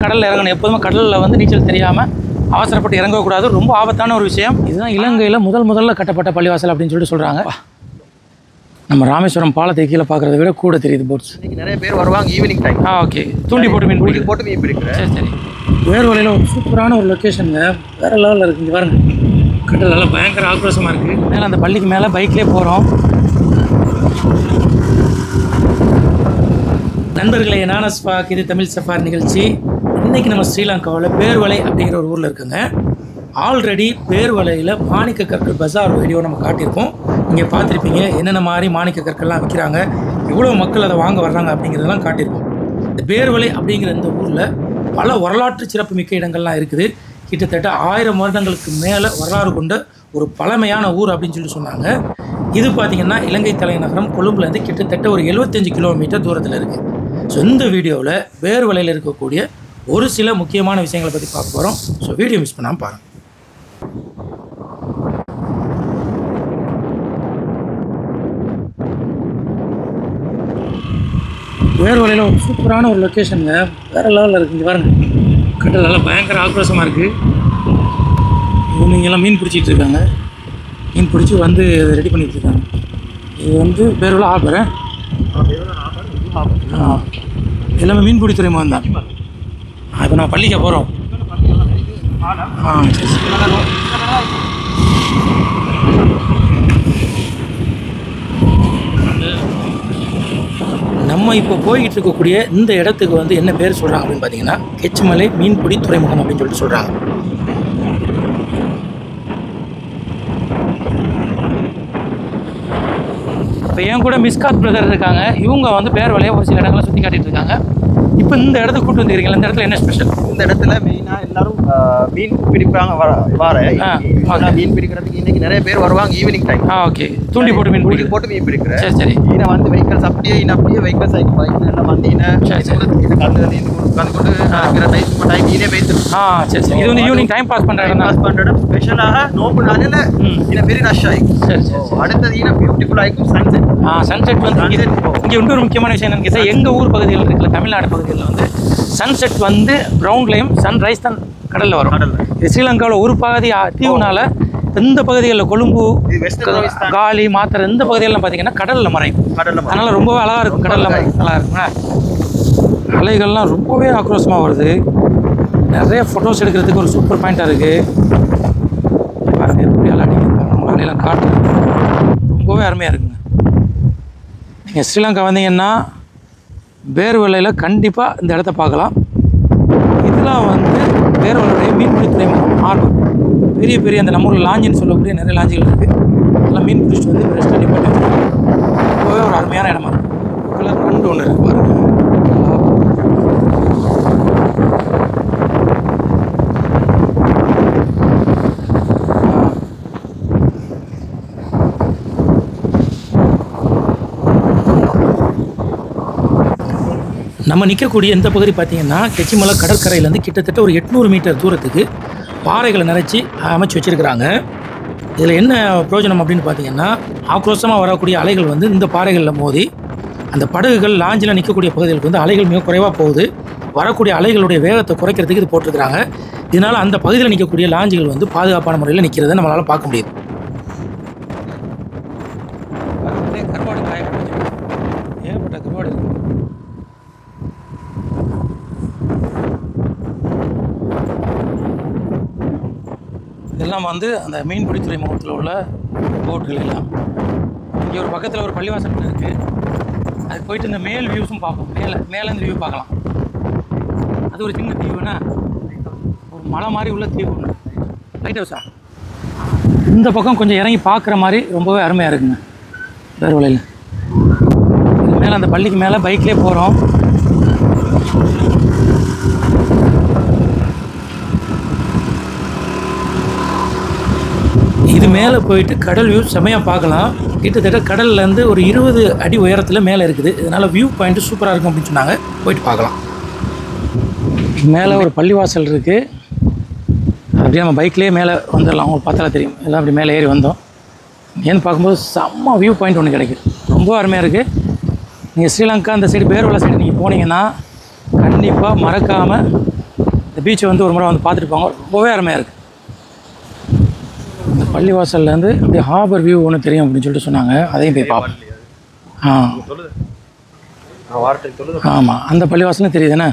கடலில் இறங்கணும். எப்போதுமே கடலில் வந்து நீச்சல் தெரியாமல் அவசரப்பட்டு இறங்கக்கூடாது. ரொம்ப ஆபத்தான ஒரு விஷயம். இதுதான் இலங்கையில் முதல்ல கட்டப்பட்ட பள்ளிவாசல் அப்படின்னு சொல்லிட்டு சொல்கிறாங்க. நம்ம ராமேஸ்வரம் பாலத்தை கீழே பார்க்குறத விட கூட தெரியுது போட்ஸ். இன்றைக்கி நிறைய பேர் வருவாங்க ஈவினிங் டைம். ஓகே, தூண்டி போட்டு மீன் பிடிக்கிறேன். சரி. வேர்வலையில் ஒரு சூப்பரான ஒரு லொக்கேஷனுங்க, வேறு லெவலில் இருக்குது. பாருங்க, கடல் நல்லா பயங்கர ஆக்ரோஷமாக இருக்குது. மேலே அந்த பள்ளிக்கு மேலே பைக்லேயே போகிறோம். நண்பர்களே, நானஸ்பாக், இது தமிழ் சஃபாரி நிகழ்ச்சி. இன்றைக்கி நம்ம ஸ்ரீலங்காவில் பேர்வலை அப்படிங்கிற ஒரு ஊரில் இருக்குங்க. ஆல்ரெடி பேர்வலையில் மாணிக்க கற்கள் பஜார் வீடியோ நம்ம காட்டியிருக்கோம். நீங்கள் பார்த்துருப்பீங்க, என்னென்ன மாதிரி மாணிக்க கற்கள்லாம் விற்கிறாங்க, எவ்வளோ மக்கள் அதை வாங்க வர்றாங்க அப்படிங்கிறதெல்லாம் காட்டியிருக்கோம். இந்த பேர்வலை அப்படிங்கிற இந்த ஊரில் பல வரலாற்று சிறப்புமிக்க இடங்கள்லாம் இருக்குது. கிட்டத்தட்ட 1000 வருடங்களுக்கு மேலே வரலாறு கொண்ட ஒரு பழமையான ஊர் அப்படின்னு சொல்லி சொன்னாங்க. இது பார்த்திங்கன்னா இலங்கை தலைநகரம் கொழும்புலேருந்து கிட்டத்தட்ட ஒரு 75 கிலோமீட்டர் தூரத்தில் இருக்குது. ஸோ இந்த வீடியோவில் பேர்வலையில் இருக்கக்கூடிய ஒரு சில முக்கியமான விஷயங்களை பற்றி பார்க்க போகிறோம். ஸோ வீடியோ மிஸ் பண்ணாமல் பாருங்கள். வேர்வலையில் ஒரு சூப்பரான ஒரு லொக்கேஷனுங்க, வேறு லெவலில் இருக்குது. இங்கே பாருங்க, கடல் நல்லா பயங்கர ஆக்ரோஷமாக இருக்குது. இவங்கெல்லாம் மீன் பிடிச்சிட்டு இருக்காங்க. மீன் பிடிச்சி வந்து ரெடி பண்ணிட்டு இருக்காங்க. இது வந்து பேர்வலை ஆபர். எல்லாமே மீன்பிடி துறைமுகம் தான். இப்போ நான் பள்ளிக்க போகிறோம். நம்ம இப்போ போய்கிட்டு இருக்கக்கூடிய இந்த இடத்துக்கு வந்து என்ன பேர் சொல்கிறாங்க அப்படின்னு பார்த்தீங்கன்னா கெச்சுமலை மீன்பிடி துறைமுகம் அப்படின்னு சொல்லிட்டு சொல்கிறாங்க. இப்போ என் கூட மிஸ்காத் பிரதர் இருக்காங்க. இவங்க வந்து பேர்வலையை ஒரு சில இடங்களை சுற்றி காட்டிகிட்டு இருக்காங்க. இப்போ இந்த இடத்துக்கு கூட்டு வந்துருக்கீங்களா? இந்த இடத்துல என்ன ஸ்பெஷல்? இந்த இடத்துல மெயினாக எல்லாரும் மீன் பிடிப்பாங்க. மீன் பிடிக்கிறதுக்கு இன்றைக்கி நிறைய பேர் வருவாங்க ஈவினிங் டைம். ஓகே, தூண்டி போட்டு மீன் பிடிக்கிறேன். சரி. ஈன வந்து வெஹிக்கல்ஸ் அப்படியே வெஹிக்கல்ஸ் பைக் எல்லாம் வந்து டைம் ஈனே போயிட்டு. சரி. இது வந்து ஈவினிங் டைம் பாஸ் பண்ணுற ஸ்பெஷலாக நோம்பு நாளில் இன பெரிய ரஷ் ஆகிக்கும். சரி. அடுத்தது ஈன பியூட்டிஃபுல் ஆகிக்கும் சன்செட். சன்செட் வந்து இங்கே இன்னொரு முக்கியமான விஷயம் என்னன்னு கேட்டால், எங்கள் ஊர் பகுதியில் இருக்குல்ல, தமிழ்நாடு பகுதியில் வந்து சன்செட் வந்து கிரவுண்ட்லேயும் சன்ரைஸ் தான் கடலில் வரும். இது ஸ்ரீலங்காவில் ஒரு பகுதி தீவுனால இந்த பகுதிகளில் கொழும்பு, காலி, மாத்திரை இந்த பகுதிகளெலாம் பார்த்தீங்கன்னா கடலில் மறையும். அதனால் ரொம்பவே அழகாக இருக்கும். கடலில் நல்லா இருக்குங்க. அலைகள்லாம் ரொம்பவே ஆக்ரோஷமாக வருது. நிறைய ஃபோட்டோஸ் எடுக்கிறதுக்கு ஒரு சூப்பர் பாயிண்ட்டாக இருக்குது. பாருங்க எப்படி அலைகள் அலையெல்லாம் காட்டு ரொம்பவே அருமையாக இருக்குங்க. நீங்கள் ஸ்ரீலங்கா வந்தீங்கன்னா பேர்வலையில் கண்டிப்பாக இந்த இடத்த பார்க்கலாம். இதெல்லாம் வந்து பேர்வலையுடைய மீன்பிடி துறைமுகம், ஹார்பர். பெரிய அந்த நம்ம ஊரில் லாஞ்சின்னு சொல்லக்கூடிய நிறைய லாஞ்சுகள் இருக்குது. அதெல்லாம் மீன் பிடிச்சிட்டு வந்து ரெஸ்ட் நிப்பாட்டி ரொம்பவே ஒரு அருமையான இடமா இருக்குது. கலர் ரெண்டு ஒன்று இருக்குது பாருங்கள். நம்ம நிற்கக்கூடிய இந்த பகுதி பார்த்திங்கன்னா கெச்சிமலை கடற்கரையிலேருந்து கிட்டத்தட்ட ஒரு 800 மீட்டர் தூரத்துக்கு பாறைகளை நிறச்சி அமைச்சு வச்சுருக்கிறாங்க. இதில் என்ன பிரயோஜனம் அப்படின்னு பார்த்தீங்கன்னா, ஆக்ரோஷமாக வரக்கூடிய அலைகள் வந்து இந்த பாறைகளில் மோதி அந்த படகுகள் லாஞ்சில் நிற்கக்கூடிய பகுதிகளுக்கு வந்து அலைகள் மிக குறைவாக போகுது. வரக்கூடிய அலைகளுடைய வேகத்தை குறைக்கிறதுக்கு இது போட்டிருக்கிறாங்க. இதனால் அந்த பகுதியில் நிற்கக்கூடிய லாஞ்சுகள் வந்து பாதுகாப்பான முறையில் நிற்கிறத நம்மளால் பார்க்க முடியுது. ஏகப்பட்ட கருவாடு இருக்குது. இதெல்லாம் வந்து அந்த மீன்பிடி துறைமுகத்தில் உள்ள போட்டுகள் எல்லாம். இங்கே ஒரு பக்கத்தில் ஒரு பள்ளிவாசல் இருக்குது. அது போயிட்டு இந்த மேல் வியூஸும் பார்ப்போம். மேலே இந்த வியூ பார்க்கலாம். அது ஒரு சின்ன தீவுன்னா, ஒரு மலை மாதிரி உள்ள தீவு ஒன்று, லைட் ஹவுஸா. இந்த பக்கம் கொஞ்சம் இறங்கி பார்க்குற மாதிரி ரொம்பவே அருமையாக இருக்குங்க பேர்வலையில். இது மேலே அந்த பள்ளிக்கு மேலே பைக்லேயே போகிறோம். இது மேலே போயிட்டு கடல் வியூ செம்மையாக பார்க்கலாம். கிட்டத்தட்ட கடல்லேருந்து ஒரு 20 அடி உயரத்தில் மேலே இருக்குது. இதனால் வியூ பாயிண்ட்டு சூப்பராக இருக்கும் அப்படின்னு சொன்னாங்க. போயிட்டு பார்க்கலாம். மேலே ஒரு பள்ளிவாசல் இருக்குது. அப்படியே நம்ம பைக்லேயே மேலே வந்துடலாம். அவங்களுக்கு பார்த்தாலே தெரியும். எல்லாம் அப்படி மேலே ஏறி வந்தோம். ஏன்னு பார்க்கும்போது செம்ம வியூ பாயிண்ட் ஒன்று கிடைக்குது. ரொம்ப அருமையாக இருக்குது. நீங்கள் ஸ்ரீலங்கா அந்த சைடு பேர்வலை சைடு நீங்கள் போனீங்கன்னா கண்டிப்பாக மறக்காமல் இந்த பீச்சை வந்து ஒரு முறை வந்து பார்த்துட்டு போங்க, ரொம்பவே அருமையாக இருக்குது. இந்த பள்ளிவாசல்லேருந்து அப்படியே ஹார்பர் வியூ ஒன்று தெரியும் அப்படின்னு சொல்லிட்டு சொன்னாங்க, அதையும் போய் பார்ப்போம். ஆமாம், அந்த பள்ளிவாசலும் தெரியுதுண்ணே.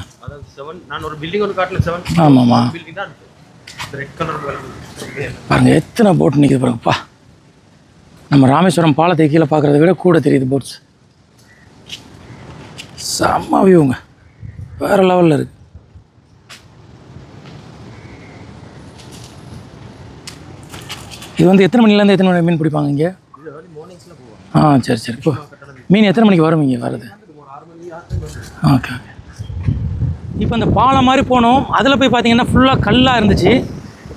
ஆமாம்மா, பாருங்கள் எத்தனை போட் நிற்கிது பாருங்கப்பா. நம்ம ராமேஸ்வரம் பாலத்தை கீழே பார்க்குறத விட கூட தெரியுது போட்ஸ். செம்ம வியூங்க, வேறு லெவலில் இருக்குது. இது வந்து எத்தனை மணிலேருந்து எத்தனை மணி மீன் பிடிப்பாங்க இங்கே? சரி சரி. இப்போ மீன் எத்தனை மணிக்கு வரும் இங்கே வருது? Okay okay. இப்போ இந்த பாலம் மாதிரி போனோம், அதில் போய் பார்த்தீங்கன்னா ஃபுல்லாக கல்லாக இருந்துச்சு.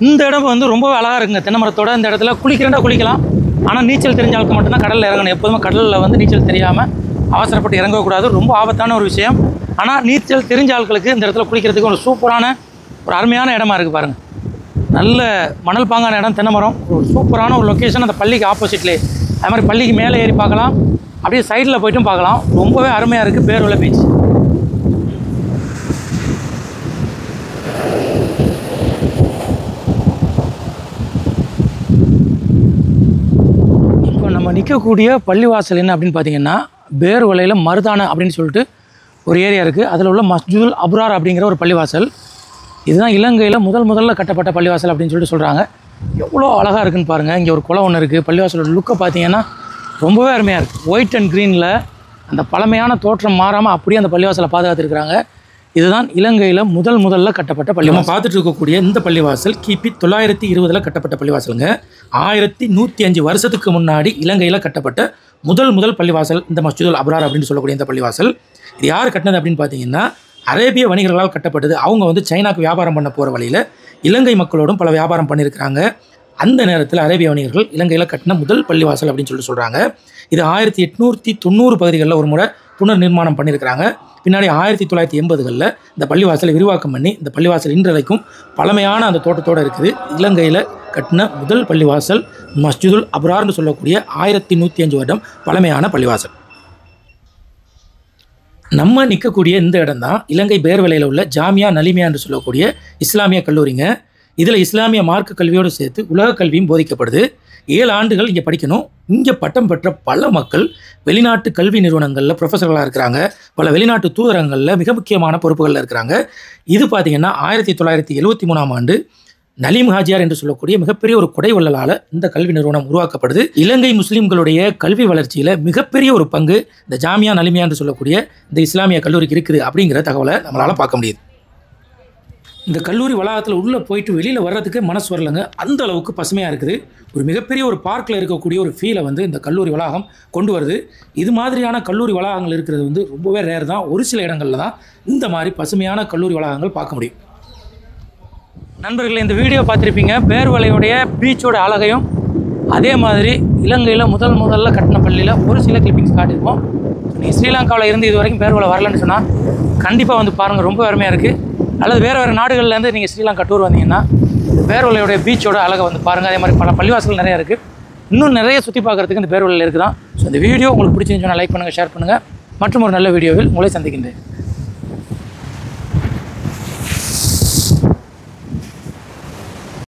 இந்த இடம் வந்து ரொம்பவே அழகாக இருக்குங்க, தென்னை மரத்தோட. இந்த இடத்துல குளிக்கிறேன்டா குளிக்கலாம், ஆனால் நீச்சல் தெரிஞ்ச ஆளுக்கு மட்டும்தான் கடலில் இறங்கணும். எப்போதுமே கடலில் வந்து நீச்சல் தெரியாமல் அவசரப்பட்டு இறங்கக்கூடாது, ரொம்ப ஆபத்தான ஒரு விஷயம். ஆனால் நீச்சல் தெரிஞ்ச ஆட்களுக்கு இந்த இடத்துல குளிக்கிறதுக்கு ஒரு சூப்பரான ஒரு அருமையான இடமா இருக்குது பாருங்கள். நல்ல மணல் பாங்கான இடம், தென்னை மரம், ஒரு சூப்பரான ஒரு லொக்கேஷன். அந்த பள்ளிக்கு ஆப்போசிட்லேயே, அது மாதிரி பள்ளிக்கு மேலே ஏறி பார்க்கலாம், அப்படியே சைடில் போய்ட்டும் பார்க்கலாம். ரொம்பவே அருமையாக இருக்குது பேருவளை பீச். இப்போ நம்ம நிற்கக்கூடிய பள்ளிவாசல் என்ன அப்படின்னு பார்த்தீங்கன்னா, பேருவளையில் மருதான அப்படின்னு சொல்லிட்டு ஒரு ஏரியா இருக்குது. அதில் உள்ள மஸ்ஜிதுல் அப்ரார் அப்படிங்கிற ஒரு பள்ளிவாசல். இதுதான் இலங்கையில் முதல்ல கட்டப்பட்ட பள்ளிவாசல் அப்படின்னு சொல்லிட்டு சொல்கிறாங்க. எவ்வளோ அழகாக இருக்குதுன்னு பாருங்கள். இங்கே ஒரு குளம் ஒன்று இருக்குது. பள்ளிவாசலோட லுக்கை பார்த்தீங்கன்னா ரொம்பவே அருமையாக இருக்குது. ஒயிட் அண்ட் க்ரீனில் அந்த பழமையான தோற்றம் மாறாமல் அப்படியே அந்த பள்ளிவாசலை பாதுகாத்துருக்குறாங்க. இதுதான் இலங்கையில் முதல்ல கட்டப்பட்ட பள்ளிவாசல். நம்ம பார்த்துட்டு இருக்கக்கூடிய இந்த பள்ளிவாசல் கிபி 920 கட்டப்பட்ட பள்ளிவாசலுங்க. 1105 வருஷத்துக்கு முன்னாடி இலங்கையில் கட்டப்பட்ட முதல் பள்ளிவாசல் இந்த மஸ்ஜிதுல் அப்ரார் அப்படின்னு சொல்லக்கூடிய இந்த பள்ளிவாசல். இது யார் கட்டினது அப்படின்னு பார்த்தீங்கன்னா, அரேபிய வணிகர்களால் கட்டப்பட்டது. அவங்க வந்து சைனாக்கு வியாபாரம் பண்ண போகிற வழியில் இலங்கை மக்களோடும் பல வியாபாரம் பண்ணியிருக்கிறாங்க. அந்த நேரத்தில் அரேபிய வணிகர்கள் இலங்கையில் கட்டின முதல் பள்ளிவாசல் அப்படின்னு சொல்கிறாங்க. இது 1890 பகுதிகளில் ஒரு முறை புனர் நிர்மாணம் பண்ணியிருக்கிறாங்க. பின்னாடி 1980களில் இந்த பள்ளிவாசலை விரிவாக்கம் பண்ணி இந்த பள்ளிவாசல் இன்றைக்கும் பழமையான அந்த தோட்டத்தோடு இருக்குது. இலங்கையில் கட்டின முதல் பள்ளிவாசல் மஸ்ஜிதுல் அப்ரார்னு சொல்லக்கூடிய 1105 வருடம் பழமையான பள்ளிவாசல். நம்ம நிற்கக்கூடிய இந்த இடம் தான் இலங்கை பேர்வளையில் உள்ள ஜாமியா நலிமியா என்று சொல்லக்கூடிய இஸ்லாமிய கல்லூரிங்க. இதில் இஸ்லாமிய மார்க்க கல்வியோடு சேர்த்து உலக கல்வியும் போதிக்கப்படுது. 7 ஆண்டுகள் இங்கே படிக்கணும். இங்கே பட்டம் பெற்ற பல மக்கள் வெளிநாட்டு கல்வி நிறுவனங்களில் ப்ரொஃபஸர்களாக இருக்கிறாங்க. பல வெளிநாட்டு தூதரங்களில் மிக முக்கியமான பொறுப்புகளில் இருக்கிறாங்க. இது பார்த்திங்கன்னா 1973ஆம் ஆண்டு நலீம் ஹாஜியார் என்று சொல்லக்கூடிய மிகப்பெரிய ஒரு கொடை வள்ளலால் இந்த கல்வி நிறுவனம் உருவாக்கப்படுது. இலங்கை முஸ்லீம்களுடைய கல்வி வளர்ச்சியில் மிகப்பெரிய ஒரு பங்கு இந்த ஜாமியா நலிமியா என்று சொல்லக்கூடிய இந்த இஸ்லாமிய கல்லூரிக்கு இருக்குது அப்படிங்கிற தகவலை நம்மளால் பார்க்க முடியுது. இந்த கல்லூரி வளாகத்தில் உள்ளே போயிட்டு வெளியில் வர்றதுக்கு மனசு வரலைங்க, அந்த அளவுக்கு பசுமையாக இருக்குது. ஒரு மிகப்பெரிய ஒரு பார்க்கில் இருக்கக்கூடிய ஒரு ஃபீலை வந்து இந்த கல்லூரி வளாகம் கொண்டு வருது. இது மாதிரியான கல்லூரி வளாகங்கள் இருக்கிறது வந்து ரொம்பவே ரேர் தான். ஒரு சில இடங்களில் தான் இந்த மாதிரி பசுமையான கல்லூரி வளாகங்கள் பார்க்க முடியும். நண்பர்களே, இந்த வீடியோ பார்த்துருப்பீங்க. பேர்வளையுடைய பீச்சோட அழகையும் அதே மாதிரி இலங்கையில் முதல்ல கட்டின பள்ளியில் ஒரு சில கிளிப்பிங்ஸ் காட்டியிருப்போம். நீங்கள் ஸ்ரீலங்காவில் இருந்து இது வரைக்கும் பேர்வளை வரலன்னு சொன்னால் கண்டிப்பாக வந்து பாருங்கள், ரொம்ப அருமையாக இருக்குது. அல்லது வேறு நாடுகள்லேருந்து நீங்கள் ஸ்ரீலங்கா டூர் வந்தீங்கன்னா பேர்வளையுடைய பீச்சோட அழகை வந்து பாருங்கள். அதே மாதிரி பல பள்ளிவாசல்கள் நிறையா இருக்குது. இன்னும் நிறைய சுற்றி பார்க்குறதுக்கு இந்த பேர்வளையில் இருக்குது தான். ஸோ இந்த வீடியோ உங்களுக்கு பிடிச்சிருந்துச்சுன்னா லைக் பண்ணுங்கள், ஷேர் பண்ணுங்கள். மற்றும் ஒரு நல்ல வீடியோவில் உங்களை சந்திக்கின்றேன்.